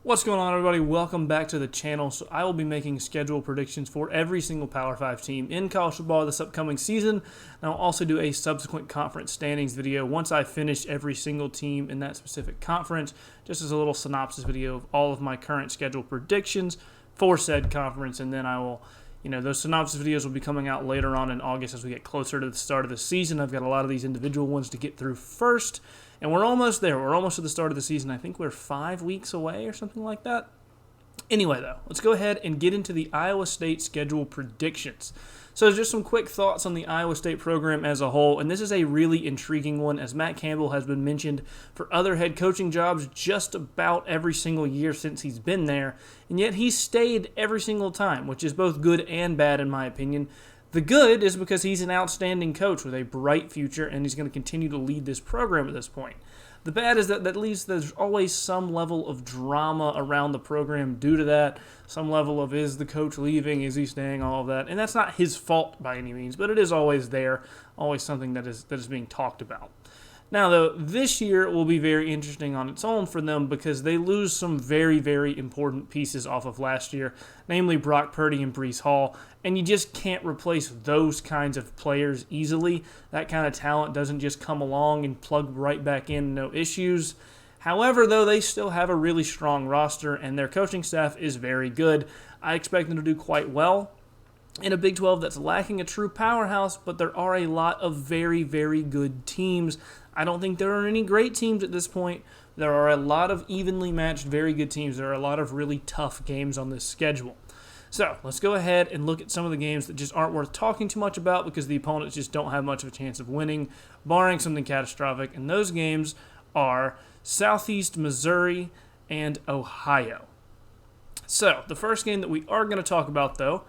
What's going on, everybody? Welcome back to the channel. So I will be making schedule predictions for every single Power 5 team in college football this upcoming season. And I'll also do a subsequent conference standings video once I finish every single team in that specific conference, just as a little synopsis video of all of my current schedule predictions for said conference. And then I will, those synopsis videos will be coming out later on in August as we get closer to the start of the season. I've got a lot of these individual ones to get through first. And we're almost there. We're almost at the start of the season. I think we're 5 weeks away or something like that. Anyway, though, let's go ahead and get into the Iowa State schedule predictions. So just some quick thoughts on the Iowa State program as a whole. And this is a really intriguing one, as Matt Campbell has been mentioned for other head coaching jobs just about every single year since he's been there. And yet he's stayed every single time, which is both good and bad in my opinion. The good is because he's an outstanding coach with a bright future, and he's going to continue to lead this program at this point. The bad is that at least there's always some level of drama around the program due to that, some level of is the coach leaving, is he staying, all of that. And that's not his fault by any means, but it is always there, always something that is being talked about. Now, though, this year will be very interesting on its own for them because they lose some very, very important pieces off of last year, namely Brock Purdy and Breece Hall, and you just can't replace those kinds of players easily. That kind of talent doesn't just come along and plug right back in, no issues. However, though, they still have a really strong roster, and their coaching staff is very good. I expect them to do quite well in a Big 12 that's lacking a true powerhouse, but there are a lot of very, very good teams. I don't think there are any great teams at this point. There are a lot of evenly matched, very good teams. There are a lot of really tough games on this schedule. So let's go ahead and look at some of the games that just aren't worth talking too much about because the opponents just don't have much of a chance of winning, barring something catastrophic. And those games are Southeast Missouri and Ohio. So the first game that we are going to talk about, though,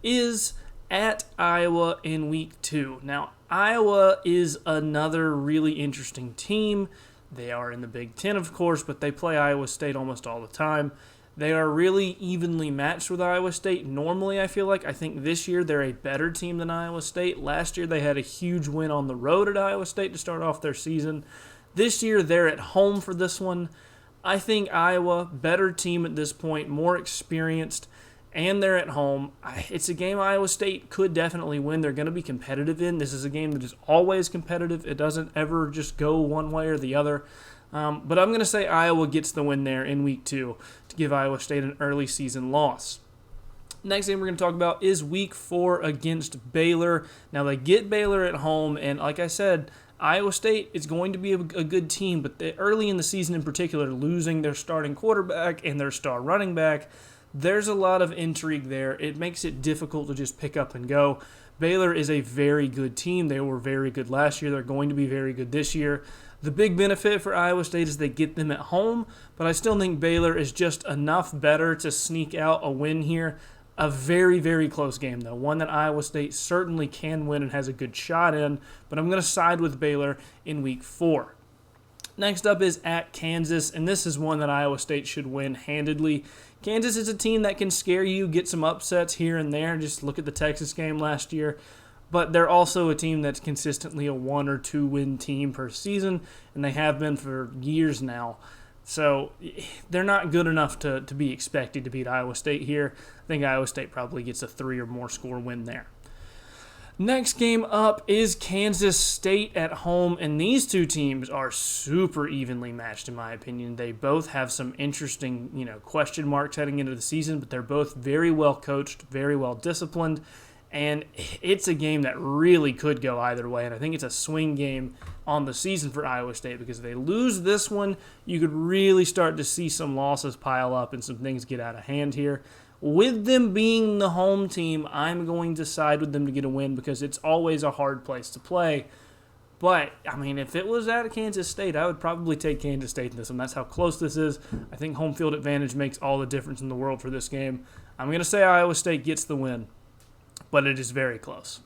is at Iowa in Week 2. Now, Iowa is another really interesting team. They are in the Big Ten, of course, but they play Iowa State almost all the time. They are really evenly matched with Iowa State. Normally, I feel like. I think this year they're a better team than Iowa State. Last year they had a huge win on the road at Iowa State to start off their season. This year they're at home for this one. I think Iowa, better team at this point, more experienced, and they're at home. It's a game Iowa State could definitely win. They're going to be competitive in. This is a game that is always competitive. It doesn't ever just go one way or the other. But I'm going to say Iowa gets the win there in Week 2 to give Iowa State an early season loss. Next game we're going to talk about is Week 4 against Baylor. Now, they get Baylor at home, and like I said, Iowa State is going to be a good team, but early in the season in particular, losing their starting quarterback and their star running back, there's a lot of intrigue there. It makes it difficult to just pick up and go. Baylor is a very good team. They were very good last year. They're going to be very good this year. The big benefit for Iowa State is they get them at home, but I still think Baylor is just enough better to sneak out a win here. A very, very close game, though. One that Iowa State certainly can win and has a good shot in, but I'm going to side with Baylor in Week 4. Next up is at Kansas, and this is one that Iowa State should win handedly. Kansas is a team that can scare you, get some upsets here and there. Just look at the Texas game last year. But they're also a team that's consistently a 1 or 2 win team per season, and they have been for years now. So they're not good enough to be expected to beat Iowa State here. I think Iowa State probably gets a 3 or more score win there. Next game up is Kansas State at home, and these two teams are super evenly matched in my opinion. They both have some interesting, question marks heading into the season, but they're both very well coached, very well disciplined, and it's a game that really could go either way, and I think it's a swing game on the season for Iowa State because if they lose this one, you could really start to see some losses pile up and some things get out of hand here. With them being the home team, I'm going to side with them to get a win because it's always a hard place to play. But, if it was at Kansas State, I would probably take Kansas State in this one. That's how close this is. I think home field advantage makes all the difference in the world for this game. I'm going to say Iowa State gets the win, but it is very close.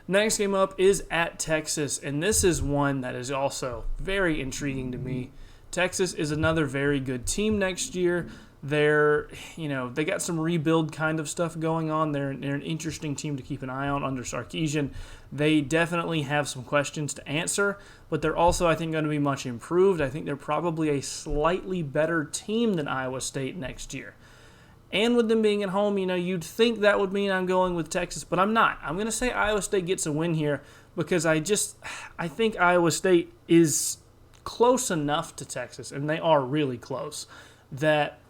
Next game up is at Texas, and this is one that is also very intriguing to me. Texas is another very good team next year. They got some rebuild kind of stuff going on. They're an interesting team to keep an eye on under Sarkisian. They definitely have some questions to answer, but they're also, I think, going to be much improved. I think they're probably a slightly better team than Iowa State next year. And with them being at home, you'd think that would mean I'm going with Texas, but I'm not. I'm going to say Iowa State gets a win here because I think Iowa State is close enough to Texas, and they are really close, that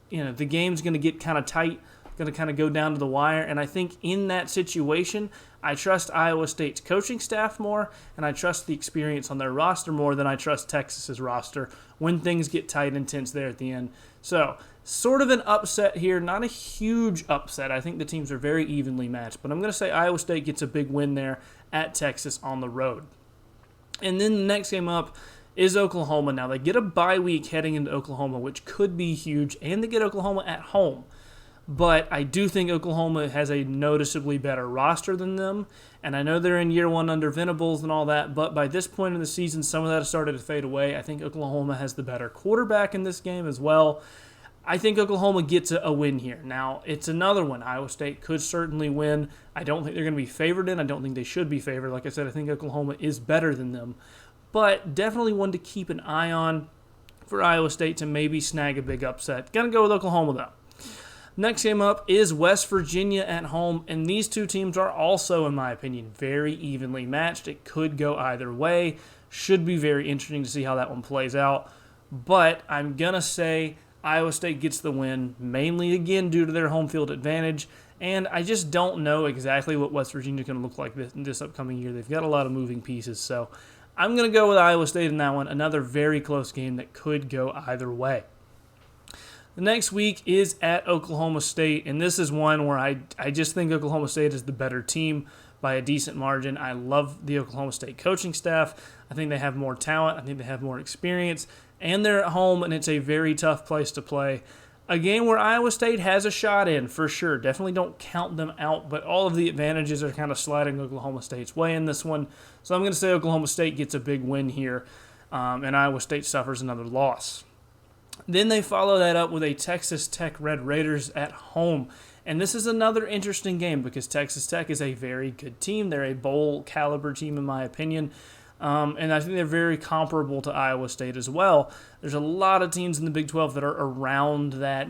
the game's going to get kind of tight, going to kind of go down to the wire. And I think in that situation, I trust Iowa State's coaching staff more, and I trust the experience on their roster more than I trust Texas's roster when things get tight and tense there at the end. So, sort of an upset here, not a huge upset. I think the teams are very evenly matched, but I'm going to say Iowa State gets a big win there at Texas on the road. And then the next game up is Oklahoma. Now, they get a bye week heading into Oklahoma, which could be huge, and they get Oklahoma at home. But I do think Oklahoma has a noticeably better roster than them, and I know they're in year one under Venables and all that, but by this point in the season, some of that has started to fade away. I think Oklahoma has the better quarterback in this game as well. I think Oklahoma gets a win here. Now, it's another one. Iowa State could certainly win. I don't think they're going to be favored in. I don't think they should be favored. Like I said, I think Oklahoma is better than them. But definitely one to keep an eye on for Iowa State to maybe snag a big upset. Gonna go with Oklahoma, though. Next game up is West Virginia at home, and these two teams are also, in my opinion, very evenly matched. It could go either way. Should be very interesting to see how that one plays out. But I'm going to say Iowa State gets the win, mainly, again, due to their home field advantage. And I just don't know exactly what West Virginia is going to look like this upcoming year. They've got a lot of moving pieces, so I'm going to go with Iowa State in that one. Another very close game that could go either way. The next week is at Oklahoma State, and this is one where I just think Oklahoma State is the better team by a decent margin. I love the Oklahoma State coaching staff. I think they have more talent. I think they have more experience, and they're at home, and it's a very tough place to play. A game where Iowa State has a shot in, for sure. Definitely don't count them out, but all of the advantages are kind of sliding Oklahoma State's way in this one. So I'm going to say Oklahoma State gets a big win here, and Iowa State suffers another loss. Then they follow that up with a Texas Tech Red Raiders at home. And this is another interesting game because Texas Tech is a very good team. They're a bowl caliber team in my opinion. And I think they're very comparable to Iowa State as well. There's a lot of teams in the Big 12 that are around that,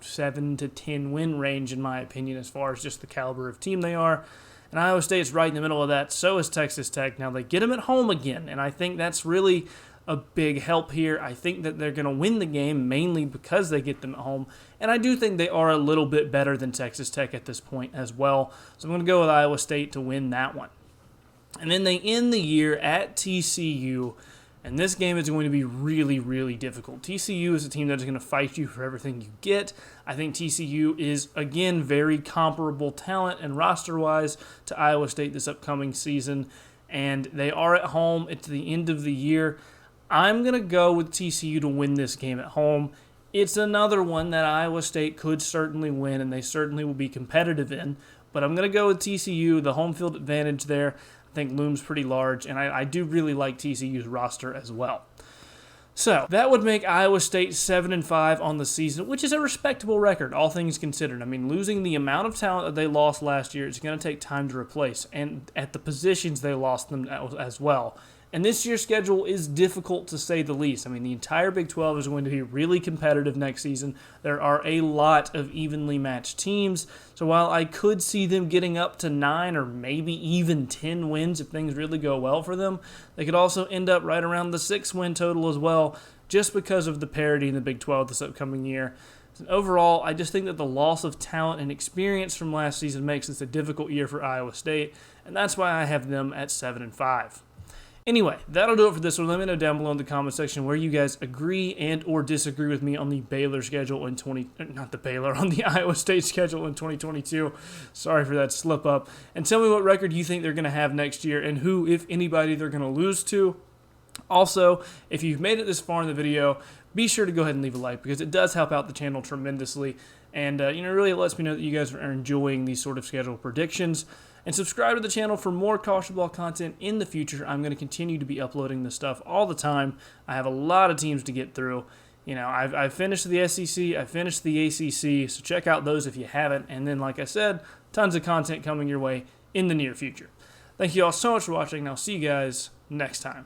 7 to 10 win range in my opinion as far as just the caliber of team they are. And Iowa State's right in the middle of that. So is Texas Tech. Now they get them at home again, and I think that's really a big help here. I think that they're going to win the game mainly because they get them at home, and I do think they are a little bit better than Texas Tech at this point as well. So I'm going to go with Iowa State to win that one. And then they end the year at TCU, and this game is going to be really, really difficult. TCU is a team that is going to fight you for everything you get. I think TCU is, again, very comparable talent and roster-wise to Iowa State this upcoming season, and they are at home. It's the end of the year. I'm going to go with TCU to win this game at home. It's another one that Iowa State could certainly win, and they certainly will be competitive in. But I'm going to go with TCU. The home field advantage there, I think, looms pretty large, and I do really like TCU's roster as well. So that would make Iowa State 7-5 on the season, which is a respectable record, all things considered. I mean, losing the amount of talent that they lost last year, it's going to take time to replace, and at the positions they lost them as well. And this year's schedule is difficult to say the least. I mean, the entire Big 12 is going to be really competitive next season. There are a lot of evenly matched teams. So while I could see them getting up to 9 or maybe even 10 wins if things really go well for them, they could also end up right around the 6-win total as well, just because of the parity in the Big 12 this upcoming year. And overall, I just think that the loss of talent and experience from last season makes this a difficult year for Iowa State, and that's why I have them at 7-5. Anyway, that'll do it for this one. Let me know down below in the comment section where you guys agree and or disagree with me on the Baylor schedule in on the Iowa State schedule in 2022. Sorry for that slip up. And tell me what record you think they're going to have next year and who, if anybody, they're going to lose to. Also, if you've made it this far in the video, be sure to go ahead and leave a like because it does help out the channel tremendously. And, really it lets me know that you guys are enjoying these sort of schedule predictions. And subscribe to the channel for more college football content in the future. I'm going to continue to be uploading this stuff all the time. I have a lot of teams to get through. I've finished the SEC, I finished the ACC, so check out those if you haven't. And then, like I said, tons of content coming your way in the near future. Thank you all so much for watching, and I'll see you guys next time.